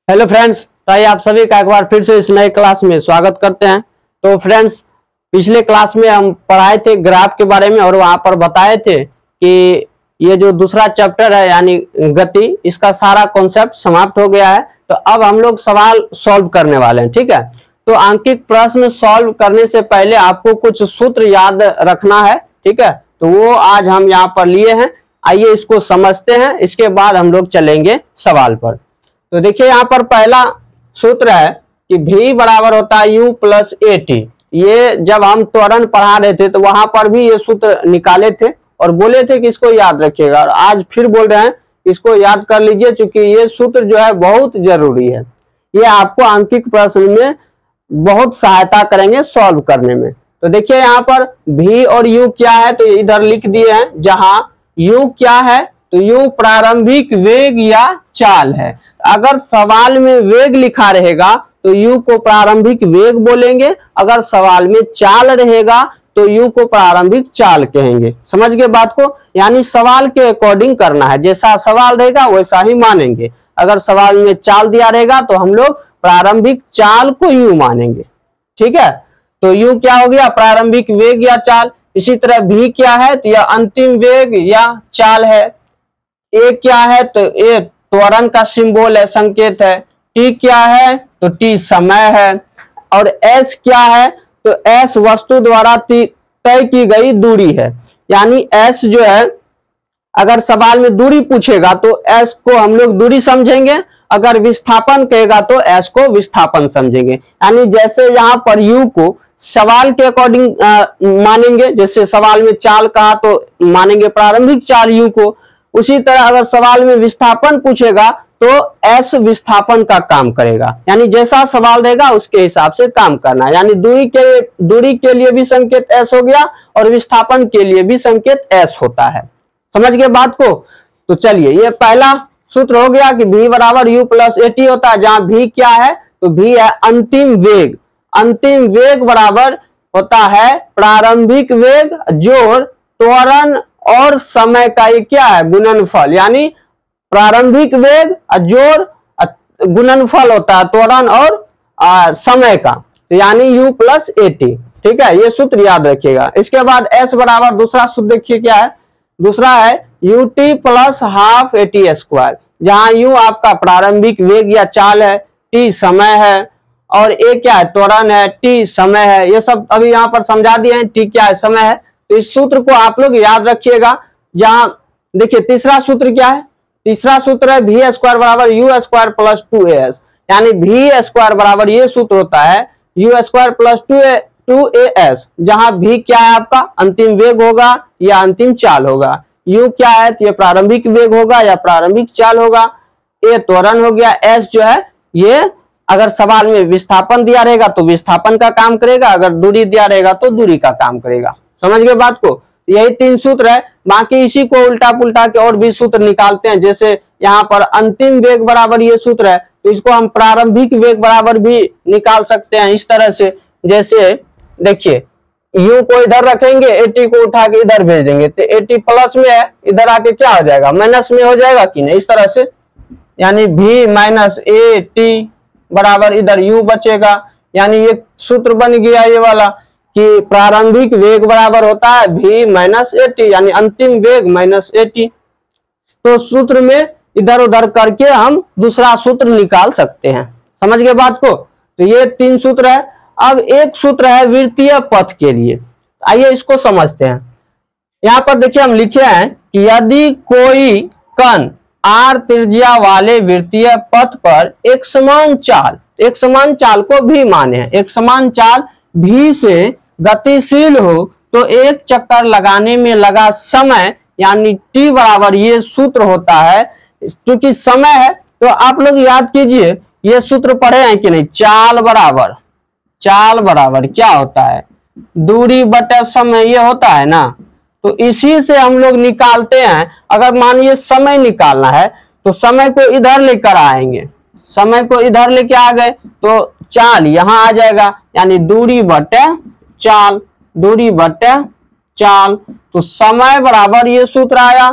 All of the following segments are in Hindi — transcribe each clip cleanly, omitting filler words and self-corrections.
हेलो फ्रेंड्स, तो आप सभी का एक बार फिर से इस नए क्लास में स्वागत करते हैं। तो फ्रेंड्स, पिछले क्लास में हम पढ़ाए थे ग्राफ के बारे में और वहां पर बताए थे कि ये जो दूसरा चैप्टर है यानी गति, इसका सारा कॉन्सेप्ट समाप्त हो गया है। तो अब हम लोग सवाल सॉल्व करने वाले हैं, ठीक है। तो आंकिक प्रश्न सॉल्व करने से पहले आपको कुछ सूत्र याद रखना है, ठीक है। तो वो आज हम यहाँ पर लिए हैं, आइए इसको समझते हैं, इसके बाद हम लोग चलेंगे सवाल पर। तो देखिए यहाँ पर पहला सूत्र है कि v बराबर होता है u प्लस at। ये जब हम त्वरण पढ़ा रहे थे तो वहां पर भी ये सूत्र निकाले थे और बोले थे कि इसको याद रखिएगा, और आज फिर बोल रहे हैं इसको याद कर लीजिए, क्योंकि ये सूत्र जो है बहुत जरूरी है। ये आपको आंकिक प्रश्न में बहुत सहायता करेंगे सॉल्व करने में। तो देखिए यहाँ पर v और u क्या है, तो इधर लिख दिए हैं। जहां u क्या है, तो u प्रारंभिक वेग या चाल है। अगर सवाल में वेग लिखा रहेगा तो u को प्रारंभिक वेग बोलेंगे, अगर सवाल में चाल रहेगा तो u को प्रारंभिक चाल कहेंगे। समझ गए बात को, यानी सवाल के अकॉर्डिंग करना है, जैसा सवाल रहेगा वैसा ही मानेंगे। अगर सवाल में चाल दिया रहेगा तो हम लोग प्रारंभिक चाल को u मानेंगे, ठीक है। तो u क्या हो गया, प्रारंभिक वेग या चाल। इसी तरह v क्या है, तो यह अंतिम वेग या चाल है। a क्या है, तो a त्वरण का सिंबल है, संकेत है। t क्या है, तो t समय है। और s क्या है, तो s वस्तु द्वारा तय की गई दूरी है। यानी s जो है, अगर सवाल में दूरी पूछेगा तो s को हम लोग दूरी समझेंगे, अगर विस्थापन कहेगा तो s को विस्थापन समझेंगे। यानी जैसे यहाँ पर u को सवाल के अकॉर्डिंग मानेंगे, जैसे सवाल में चाल कहा तो मानेंगे प्रारंभिक चाल u को। उसी तरह अगर सवाल में विस्थापन पूछेगा तो s विस्थापन का काम करेगा। यानी जैसा सवाल रहेगा उसके हिसाब से काम करना है। यानी दूरी के लिए भी संकेत s हो गया और विस्थापन के लिए भी संकेत s होता है। समझ गए बात को। तो चलिए, ये पहला सूत्र हो गया कि v बराबर u प्लस at होता है। जहां v क्या है, तो v है अंतिम वेग। अंतिम वेग बराबर होता है प्रारंभिक वेग जोड़ त्वरण और समय का ये क्या है, गुणनफल। यानी प्रारंभिक वेग जोड़ गुणनफल होता है त्वरण और समय का, तो यानी u प्लस at, ठीक है। ये सूत्र याद रखिएगा। इसके बाद s बराबर दूसरा सूत्र देखिए क्या है, दूसरा है ut plus half at square. जहां u आपका प्रारंभिक वेग या चाल है, t समय है, और a क्या है, त्वरण है, t समय है। ये सब अभी यहाँ पर समझा दिए हैं, t क्या है, समय है। तो इस सूत्र को आप लोग याद रखिएगा। जहां देखिए तीसरा सूत्र क्या है, तीसरा सूत्र है v स्क्वायर बराबर u स्क्वायर प्लस 2as। यानी v स्क्वायर बराबर ये सूत्र होता है u स्क्वायर प्लस 2as। जहां v क्या है आपका अंतिम वेग होगा या अंतिम चाल होगा, u क्या है तो ये प्रारंभिक वेग होगा या प्रारंभिक चाल होगा, a त्वरण हो गया, s जो है ये अगर सवाल में विस्थापन दिया रहेगा तो विस्थापन का काम करेगा, अगर दूरी दिया रहेगा तो दूरी का काम करेगा। समझ गए बात को। यही तीन सूत्र है, बाकी इसी को उल्टा पुल्टा के और भी सूत्र निकालते हैं। जैसे यहाँ पर अंतिम वेग बराबर ये सूत्र है, तो इसको हम प्रारंभिक वेग बराबर भी निकाल सकते हैं इस तरह से। जैसे देखिए u को इधर रखेंगे, at को उठा के इधर भेज देंगे, तो at प्लस में है, इधर आके क्या हो जाएगा, माइनस में हो जाएगा कि नहीं, इस तरह से। यानी v माइनस at बराबर इधर u बचेगा। यानी ये सूत्र बन गया ये वाला कि प्रारंभिक वेग बराबर होता है v माइनस at, यानी अंतिम वेग माइनस at। तो सूत्र में इधर उधर करके हम दूसरा सूत्र निकाल सकते हैं। समझ गए बात को। तो ये तीन सूत्र है। अब एक सूत्र है वृत्तीय पथ के लिए, आइए इसको समझते हैं। यहाँ पर देखिए हम लिखे हैं कि यदि कोई कण r त्रिज्या वाले वृत्तीय पथ पर एक समान चाल को भी माने, एक समान चाल v से गतिशील हो, तो एक चक्कर लगाने में लगा समय यानी t बराबर ये सूत्र होता है। क्योंकि समय है तो आप लोग याद कीजिए, ये सूत्र पढ़े हैं कि नहीं, चाल बराबर क्या होता है, दूरी बटा समय, ये होता है ना। तो इसी से हम लोग निकालते हैं। अगर मानिए समय निकालना है तो समय को इधर लेकर आएंगे, समय को इधर लेके आ गए तो चाल यहां आ जाएगा, यानी दूरी बटे चाल, दूरी बटे चाल। तो समय बराबर ये सूत्र आया,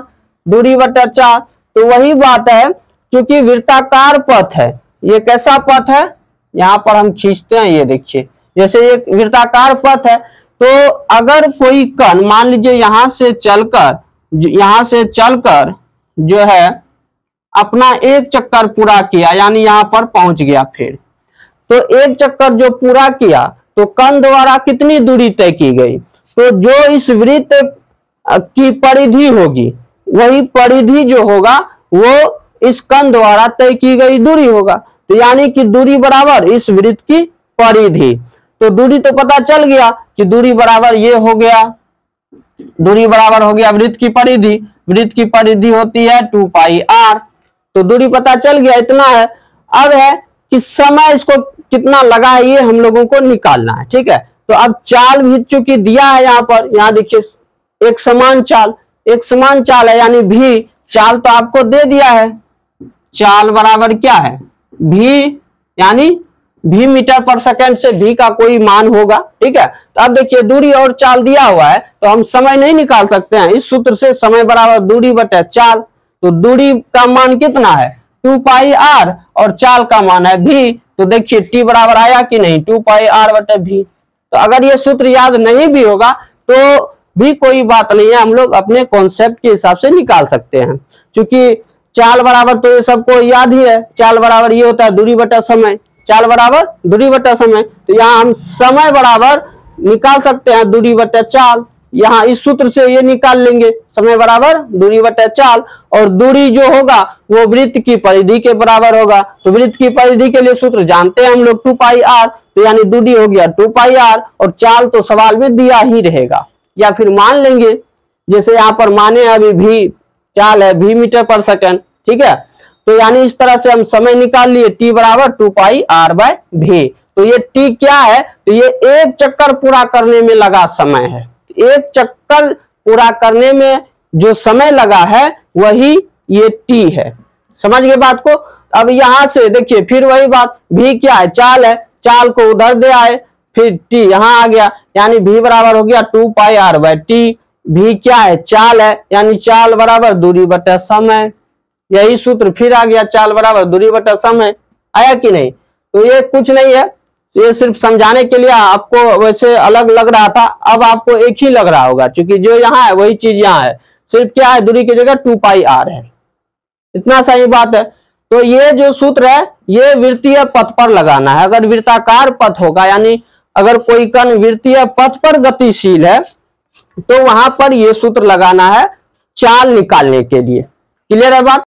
दूरी बटे चाल। तो वही बात है, क्योंकि वृत्ताकार पथ है, ये कैसा पथ है, यहाँ पर हम खींचते हैं, ये देखिए जैसे एक वृत्ताकार पथ है। तो अगर कोई कण मान लीजिए यहाँ से चलकर जो है अपना एक चक्कर पूरा किया, यानी यहाँ पर पहुंच गया, फिर तो एक चक्कर जो पूरा किया तो कण द्वारा कितनी दूरी तय की गई, तो जो इस वृत्त की परिधि होगी वही परिधि जो होगा वो इस कण द्वारा तय की गई दूरी होगा। तो यानी कि दूरी बराबर इस वृत्त की परिधि। तो दूरी तो पता चल गया कि दूरी बराबर ये हो गया, दूरी बराबर हो गया वृत्त की परिधि। वृत्त की परिधि होती है 2 पाई r। तो दूरी पता चल गया, इतना है। अब है कि समय इसको कितना लगा है ये हम लोगों को निकालना है, ठीक है। तो अब चाल भी चूंकि दिया है यहाँ पर, यहाँ देखिए एक समान चाल है, यानी भी चाल तो आपको दे दिया है। चाल बराबर क्या है, भी, यानी भी मीटर पर सेकंड से भी का कोई मान होगा, ठीक है। तो अब देखिए दूरी और चाल दिया हुआ है तो हम समय नहीं निकाल सकते हैं इस सूत्र से, समय बराबर दूरी बटे चाल। तो दूरी का मान कितना है 2 पाई r और चाल का मान है भी। तो देखिए t बराबर आया कि नहीं, 2 पाई r बटे भी। तो अगर ये सूत्र याद नहीं भी होगा तो भी कोई बात नहीं है, हम लोग अपने कॉन्सेप्ट के हिसाब से निकाल सकते हैं। क्योंकि चाल बराबर तो ये सबको याद ही है, चाल बराबर ये होता है दूरी बटा समय, चाल बराबर दूरी बटा समय। तो यहाँ हम समय बराबर निकाल सकते हैं दूरी बटा चाल, यहाँ इस सूत्र से ये निकाल लेंगे, समय बराबर दूरी बटा चाल। और दूरी जो होगा वो वृत्त की परिधि के बराबर होगा। तो वृत्त की परिधि के लिए सूत्र जानते हैं हम लोग 2 पाई r। तो यानी दूरी हो गया 2 पाई r और चाल तो सवाल में दिया ही रहेगा, या फिर मान लेंगे जैसे यहाँ पर माने अभी भी चाल है भी मीटर पर सेकंड, ठीक है। तो यानी इस तरह से हम समय निकाल लिए, t बराबर 2 पाई r बाय भी। तो ये t क्या है, तो ये एक चक्कर पूरा करने में लगा समय है। एक चक्कर पूरा करने में जो समय लगा है वही ये t है। समझ गए बात को। अब यहां से देखिए फिर वही बात, भी क्या है, चाल है, चाल को उधर दे आए, फिर t यहां आ गया, यानी v बराबर हो गया 2 पाई r बाय टी। भी क्या है, चाल है, यानी चाल बराबर दूरी बटा समय। यही सूत्र फिर आ गया, चाल बराबर दूरी बटा समय। आया कि नहीं। तो ये कुछ नहीं है, ये सिर्फ समझाने के लिए, आपको वैसे अलग लग रहा था, अब आपको एक ही लग रहा होगा, क्योंकि जो यहाँ है वही चीज यहाँ है, सिर्फ क्या है दूरी की जगह 2 पाई r है। इतना सही बात है। तो ये जो सूत्र है ये वृत्तीय पथ पर लगाना है। अगर वृत्ताकार पथ होगा, यानी अगर कोई कण वृत्तीय पथ पर गतिशील है तो वहां पर ये सूत्र लगाना है चाल निकालने के लिए। क्लियर है बात।